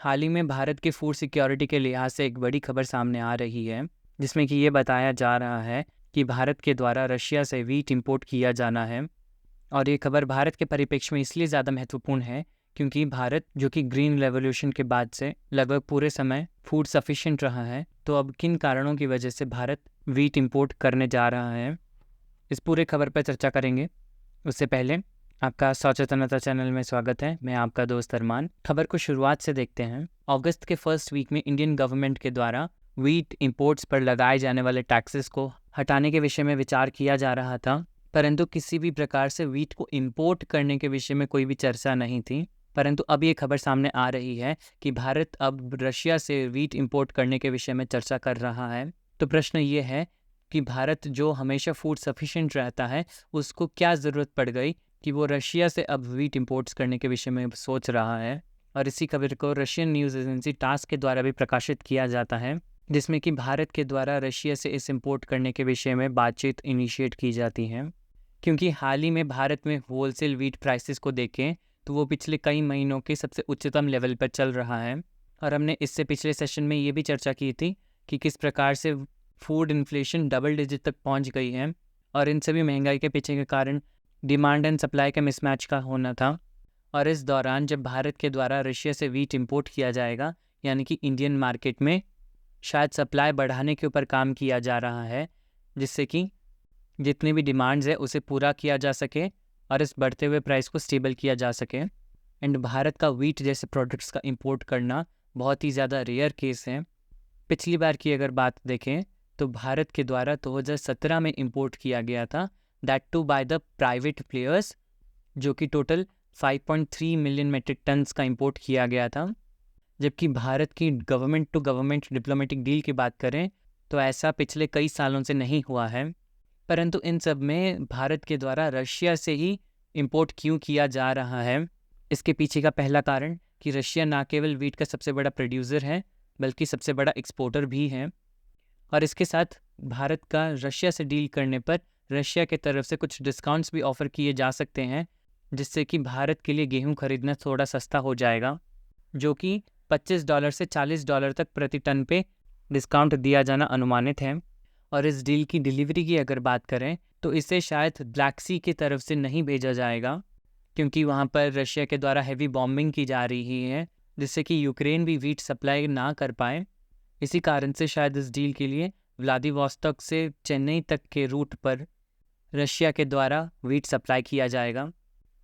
हाल ही में भारत के food security के लिहाज से एक बड़ी खबर सामने आ रही है, जिसमें कि ये बताया जा रहा है कि भारत के द्वारा रशिया से व्हीट इंपोर्ट किया जाना है। और ये खबर भारत के परिप्रेक्ष्य में इसलिए ज़्यादा महत्वपूर्ण है क्योंकि भारत जो कि ग्रीन रेवोल्यूशन के बाद से लगभग पूरे समय फूड सफिशिएंट रहा है, तो अब किन कारणों की वजह से भारत व्हीट इंपोर्ट करने जा रहा है, इस पूरे खबर पर चर्चा करेंगे। उससे पहले आपका सचेतनता चैनल में स्वागत है। मैं आपका दोस्त अरमान। खबर को शुरुआत से देखते हैं। अगस्त के फर्स्ट वीक में इंडियन गवर्नमेंट के द्वारा व्हीट इंपोर्ट्स पर लगाए जाने वाले टैक्सेस को हटाने के विषय में विचार किया जा रहा था, परंतु किसी भी प्रकार से व्हीट को इंपोर्ट करने के विषय में कोई भी चर्चा नहीं थी। परंतु अब ये खबर सामने आ रही है कि भारत अब रशिया से व्हीट इंपोर्ट करने के विषय में चर्चा कर रहा है। तो प्रश्न ये है कि भारत जो हमेशा फूड सफिशिएंट रहता है, उसको क्या ज़रूरत पड़ गई कि वो रशिया से अब व्हीट इंपोर्ट्स करने के विषय में सोच रहा है। और इसी खबर को रशियन न्यूज़ एजेंसी टास के द्वारा भी प्रकाशित किया जाता है, जिसमें कि भारत के द्वारा रशिया से इस इंपोर्ट करने के विषय में बातचीत इनिशिएट की जाती है। क्योंकि हाल ही में भारत में होलसेल व्हीट प्राइसेस को देखें तो वो पिछले कई महीनों के सबसे उच्चतम लेवल पर चल रहा है। और हमने इससे पिछले सेशन में ये भी चर्चा की थी कि किस प्रकार से फूड इन्फ्लेशन डबल डिजिट तक पहुंच गई है, और इन सभी महंगाई के पीछे के कारण डिमांड एंड सप्लाई का मिसमैच का होना था। और इस दौरान जब भारत के द्वारा रशिया से व्हीट इंपोर्ट किया जाएगा, यानी कि इंडियन मार्केट में शायद सप्लाई बढ़ाने के ऊपर काम किया जा रहा है, जिससे कि जितनी भी डिमांड्स है उसे पूरा किया जा सके और इस बढ़ते हुए प्राइस को स्टेबल किया जा सके। एंड भारत का व्हीट जैसे प्रोडक्ट्स का इंपोर्ट करना बहुत ही ज़्यादा रेयर केस है। पिछली बार की अगर बात देखें तो भारत के द्वारा 2017 में इंपोर्ट किया गया था, that too by the private players, जो कि टोटल 5.3 मिलियन मेट्रिक टन्स का इंपोर्ट किया गया था। जबकि भारत की government to government diplomatic deal की बात करें तो ऐसा पिछले कई सालों से नहीं हुआ है। परंतु इन सब में भारत के द्वारा रशिया से ही इंपोर्ट क्यों किया जा रहा है, इसके पीछे का पहला कारण कि रशिया ना केवल व्हीट का सबसे बड़ा प्रोड्यूसर है बल्कि सबसे बड़ा एक्सपोर्टर भी है। और इसके साथ भारत का रशिया से डील करने पर रशिया की तरफ से कुछ डिस्काउंट्स भी ऑफ़र किए जा सकते हैं, जिससे कि भारत के लिए गेहूं खरीदना थोड़ा सस्ता हो जाएगा, जो कि $25 से $40 तक प्रति टन पे डिस्काउंट दिया जाना अनुमानित है। और इस डील की डिलीवरी की अगर बात करें तो इसे शायद ब्लैक सी की तरफ से नहीं भेजा जाएगा, क्योंकि वहाँ पर रशिया के द्वारा हैवी बॉम्बिंग की जा रही है, जिससे कि यूक्रेन भी व्हीट सप्लाई ना कर पाए। इसी कारण से शायद इस डील के लिए व्लादिवोस्तोक से चेन्नई तक के रूट पर रशिया के द्वारा व्हीट सप्लाई किया जाएगा।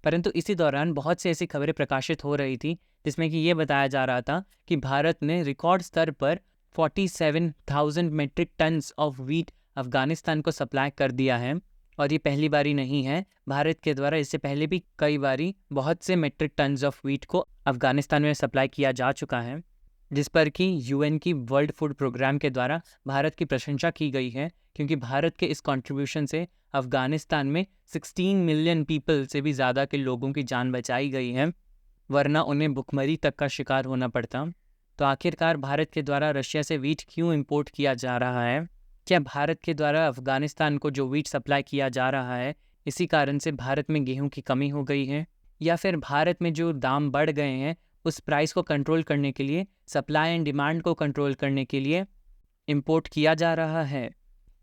परंतु इसी दौरान बहुत सी ऐसी खबरें प्रकाशित हो रही थी जिसमें कि ये बताया जा रहा था कि भारत ने रिकॉर्ड स्तर पर 47,000 metric tons of wheat Afghanistan को सप्लाई कर दिया है। और ये पहली बारी नहीं है, भारत के द्वारा इससे पहले भी कई बारी बहुत से मेट्रिक टन्स ऑफ व्हीट को अफगानिस्तान में सप्लाई किया जा चुका है, जिस पर कि यूएन की वर्ल्ड फूड प्रोग्राम के द्वारा भारत की प्रशंसा की गई है, क्योंकि भारत के इस कंट्रीब्यूशन से अफगानिस्तान में 16 मिलियन पीपल से भी ज़्यादा के लोगों की जान बचाई गई है, वरना उन्हें भुखमरी तक का शिकार होना पड़ता। तो आखिरकार भारत के द्वारा रशिया से व्हीट क्यों इंपोर्ट किया जा रहा है? क्या भारत के द्वारा अफगानिस्तान को जो व्हीट सप्लाई किया जा रहा है, इसी कारण से भारत में गेहूं की कमी हो गई है? या फिर भारत में जो दाम बढ़ गए हैं उस प्राइस को कंट्रोल करने के लिए, सप्लाई एंड डिमांड को कंट्रोल करने के लिए इंपोर्ट किया जा रहा है?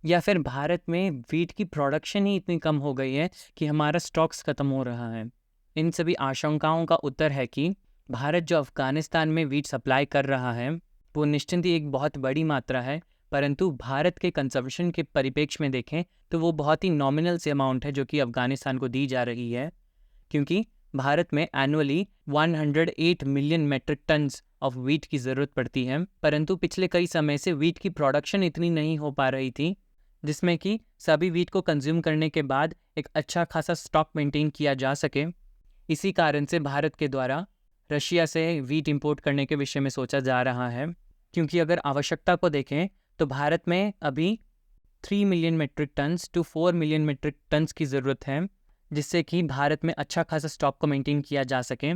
या फिर भारत में व्हीट की प्रोडक्शन ही इतनी कम हो गई है कि हमारा स्टॉक्स खत्म हो रहा है? इन सभी आशंकाओं का उत्तर है कि भारत जो अफगानिस्तान में व्हीट सप्लाई कर रहा है वो निश्चिंत ही एक बहुत बड़ी मात्रा है, परंतु भारत के कंजम्पशन के परिप्रेक्ष्य में देखें तो वो बहुत ही नॉमिनल से अमाउंट है जो कि अफगानिस्तान को दी जा रही है। क्योंकि भारत में annually 108 million metric tons of wheat की ज़रूरत पड़ती है, परंतु पिछले कई समय से व्हीट की प्रोडक्शन इतनी नहीं हो पा रही थी, जिसमें कि सभी व्हीट को कंज्यूम करने के बाद एक अच्छा खासा स्टॉक मेंटेन किया जा सके। इसी कारण से भारत के द्वारा रशिया से व्हीट इंपोर्ट करने के विषय में सोचा जा रहा है। क्योंकि अगर आवश्यकता को देखें तो भारत में अभी 3 million metric tons to 4 million metric tons की ज़रूरत है, जिससे कि भारत में अच्छा खासा स्टॉक को मेंटेन किया जा सके।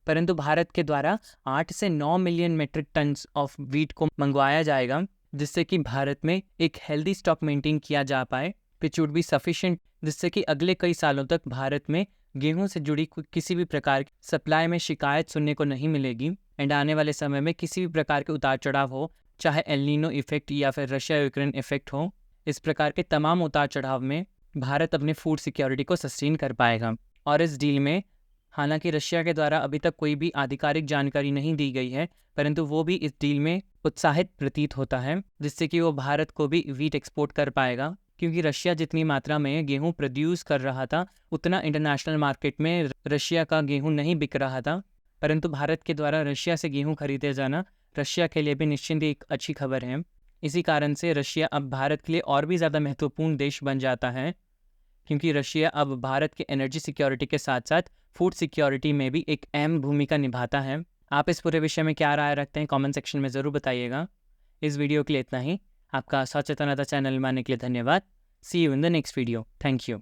परंतु भारत के द्वारा 8 से 9 million metric tons of wheat को मंगवाया जाएगा, जिससे कि भारत में एक हेल्दी स्टॉक मेंटेन किया जा पाए, विच वुड बी सफिशिएंट, जिससे कि अगले कई सालों तक भारत में गेहूं से जुड़ी किसी भी प्रकार की सप्लाई में शिकायत सुनने को नहीं मिलेगी। एंड आने वाले समय में किसी भी प्रकार के उतार चढ़ाव हो, चाहे एल नीनो इफेक्ट या फिर रशिया यूक्रेन इफेक्ट हो, इस प्रकार के तमाम उतार चढ़ाव में भारत अपने फूड सिक्योरिटी को सस्टेन कर पाएगा। और इस डील में हालांकि रशिया के द्वारा अभी तक कोई भी आधिकारिक जानकारी नहीं दी गई है, परंतु वो भी इस डील में उत्साहित प्रतीत होता है, जिससे कि वो भारत को भी वीट एक्सपोर्ट कर पाएगा, क्योंकि रशिया जितनी मात्रा में गेहूं प्रोड्यूस कर रहा था उतना इंटरनेशनल मार्केट में रशिया का गेहूं नहीं बिक रहा था। परंतु भारत के द्वारा रशिया से गेहूं खरीदे जाना रशिया के लिए भी निश्चिंत एक अच्छी खबर है। इसी कारण से रशिया अब भारत के लिए और भी ज़्यादा महत्वपूर्ण देश बन जाता है, क्योंकि रशिया अब भारत के एनर्जी सिक्योरिटी के साथ साथ फूड सिक्योरिटी में भी एक अहम भूमिका निभाता है। आप इस पूरे विषय में क्या राय रखते हैं कमेंट सेक्शन में ज़रूर बताइएगा। इस वीडियो के लिए इतना ही। आपका सचेतनता चैनल में आने के लिए धन्यवाद। See you in the next video. Thank you.